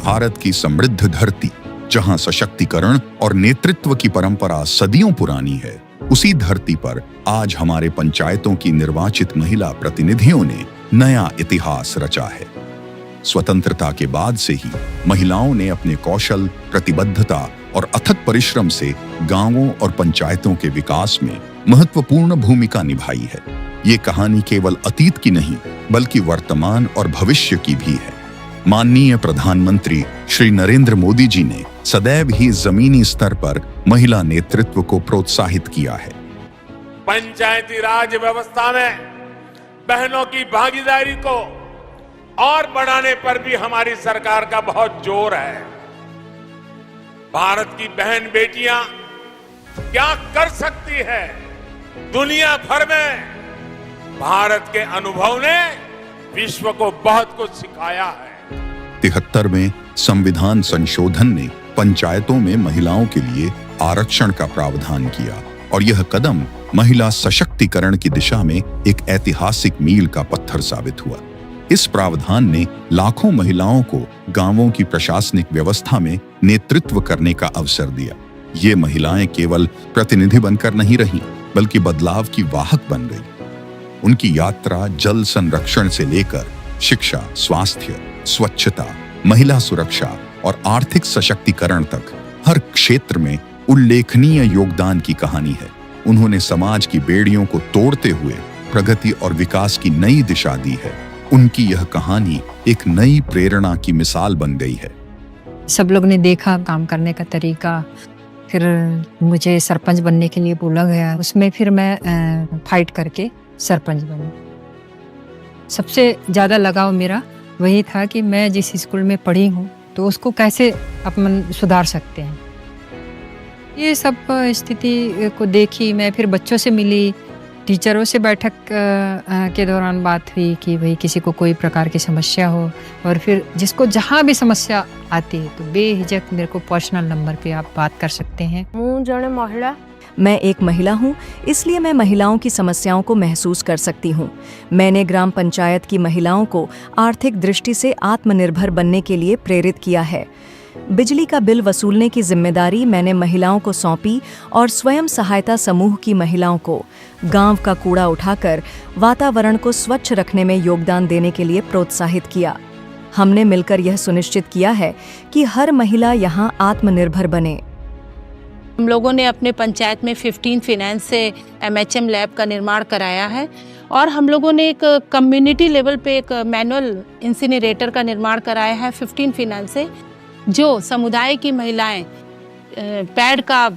भारत की समृद्ध धरती, जहां सशक्तिकरण और नेतृत्व की परंपरा सदियों पुरानी है, उसी धरती पर आज हमारे पंचायतों की निर्वाचित महिला प्रतिनिधियों ने नया इतिहास रचा है। स्वतंत्रता के बाद से ही महिलाओं ने अपने कौशल, प्रतिबद्धता और अथक परिश्रम से गांवों और पंचायतों के विकास में महत्वपूर्ण भूमिका निभाई है। ये कहानी केवल अतीत की नहीं, बल्कि वर्तमान और भविष्य की भी है। माननीय प्रधानमंत्री श्री नरेंद्र मोदी जी ने सदैव ही जमीनी स्तर पर महिला नेतृत्व को प्रोत्साहित किया है। पंचायती राज व्यवस्था में बहनों की भागीदारी को और बढ़ाने पर भी हमारी सरकार का बहुत जोर है। भारत की बहन बेटियां क्या कर सकती है, दुनिया भर में भारत के अनुभव ने विश्व को बहुत कुछ सिखाया है। 73वें संविधान संशोधन ने पंचायतों में महिलाओं के लिए आरक्षण का प्रावधान किया और यह कदम महिला सशक्तिकरण की दिशा में एक ऐतिहासिक मील का पत्थर साबित हुआ। इस प्रावधान ने लाखों महिलाओं को गांवों की प्रशासनिक व्यवस्था में नेतृत्व करने का अवसर दिया। ये महिलाएं केवल प्रतिनिधि बनकर नहीं रहीं, बल्कि बदलाव की वाहक बन गई। उनकी यात्रा जल संरक्षण से लेकर शिक्षा, स्वास्थ्य, स्वच्छता, महिला सुरक्षा और आर्थिक सशक्तिकरण तक हर क्षेत्र में उल्लेखनीय योगदान की कहानी है। उन्होंने समाज की बेड़ियों को तोड़ते हुए प्रगति और विकास की नई दिशा दी है। उनकी यह कहानी एक नई प्रेरणा की मिसाल बन गई है। सब लोग ने देखा काम करने का तरीका, फिर मुझे सरपंच बनने के लिए बोला गया। उसमें फिर मैं फाइट करके सरपंच बनी। सबसे ज़्यादा लगाव मेरा वही था कि मैं जिस स्कूल में पढ़ी हूँ तो उसको कैसे अपन सुधार सकते हैं। ये सब स्थिति को देखी मैं, फिर बच्चों से मिली, टीचरों से बैठक के दौरान बात हुई कि भाई किसी को कोई प्रकार की समस्या हो, और फिर जिसको जहाँ भी समस्या आती है तो बेहिचक मेरे को पर्सनल नंबर पे आप बात कर सकते हैं। मैं एक महिला हूँ, इसलिए मैं महिलाओं की समस्याओं को महसूस कर सकती हूँ। मैंने ग्राम पंचायत की महिलाओं को आर्थिक दृष्टि से आत्मनिर्भर बनने के लिए प्रेरित किया है। बिजली का बिल वसूलने की जिम्मेदारी मैंने महिलाओं को सौंपी और स्वयं सहायता समूह की महिलाओं को गांव का कूड़ा उठाकर वातावरण को स्वच्छ रखने में योगदान देने के लिए प्रोत्साहित किया। हमने मिलकर यह सुनिश्चित किया है कि हर महिला यहाँ आत्मनिर्भर बने। हम लोगों ने अपने पंचायत में 15 फाइनेंस से MHM लैब का निर्माण कराया है और हम लोगों ने एक कम्युनिटी लेवल पे एक मैनुअल इंसिनरेटर का निर्माण कराया है 15 फाइनेंस से, जो समुदाय की महिलाएं पैड का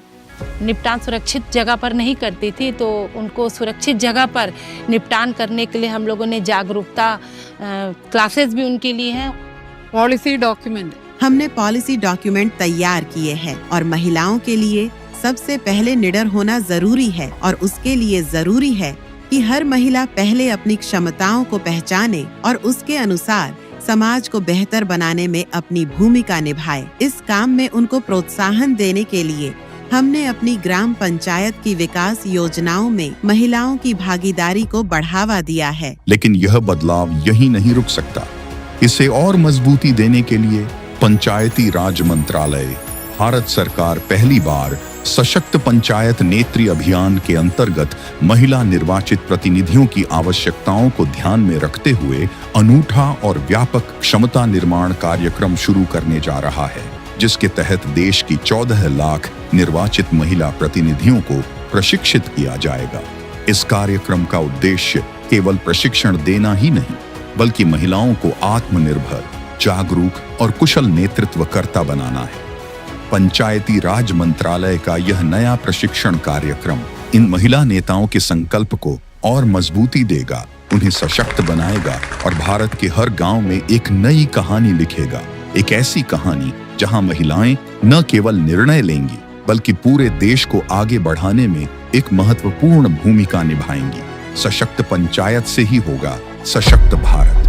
निपटान सुरक्षित जगह पर नहीं करती थी, तो उनको सुरक्षित जगह पर निपटान करने के लिए हम लोगों ने जागरूकता क्लासेस भी उनके लिए हैं। पॉलिसी डॉक्यूमेंट, हमने पॉलिसी डॉक्यूमेंट तैयार किए हैं और महिलाओं के लिए सबसे पहले निडर होना जरूरी है और उसके लिए जरूरी है कि हर महिला पहले अपनी क्षमताओं को पहचाने और उसके अनुसार समाज को बेहतर बनाने में अपनी भूमिका निभाए। इस काम में उनको प्रोत्साहन देने के लिए हमने अपनी ग्राम पंचायत की विकास योजनाओं में महिलाओं की भागीदारी को बढ़ावा दिया है। लेकिन यह बदलाव यहीं नहीं रुक सकता। इसे और मजबूती देने के लिए पंचायती राज मंत्रालय, भारत सरकार पहली बार सशक्त पंचायत नेत्री अभियान के अंतर्गत महिला निर्वाचित प्रतिनिधियों की आवश्यकताओं को ध्यान में रखते हुए अनूठा और व्यापक क्षमता निर्माण कार्यक्रम शुरू करने जा रहा है, जिसके तहत देश की 14 लाख निर्वाचित महिला प्रतिनिधियों को प्रशिक्षित किया जाएगा। इस कार्यक्रम का उद्देश्य केवल प्रशिक्षण देना ही नहीं, बल्कि महिलाओं को आत्मनिर्भर, जागरूक और कुशल नेतृत्वकर्ता बनाना है। पंचायती राज मंत्रालय का यह नया प्रशिक्षण कार्यक्रम इन महिला नेताओं के संकल्प को और मजबूती देगा, उन्हें सशक्त बनाएगा और भारत के हर गांव में एक नई कहानी लिखेगा। एक ऐसी कहानी जहां महिलाएं न केवल निर्णय लेंगी, बल्कि पूरे देश को आगे बढ़ाने में एक महत्वपूर्ण भूमिका निभाएंगी। सशक्त पंचायत से ही होगा सशक्त भारत।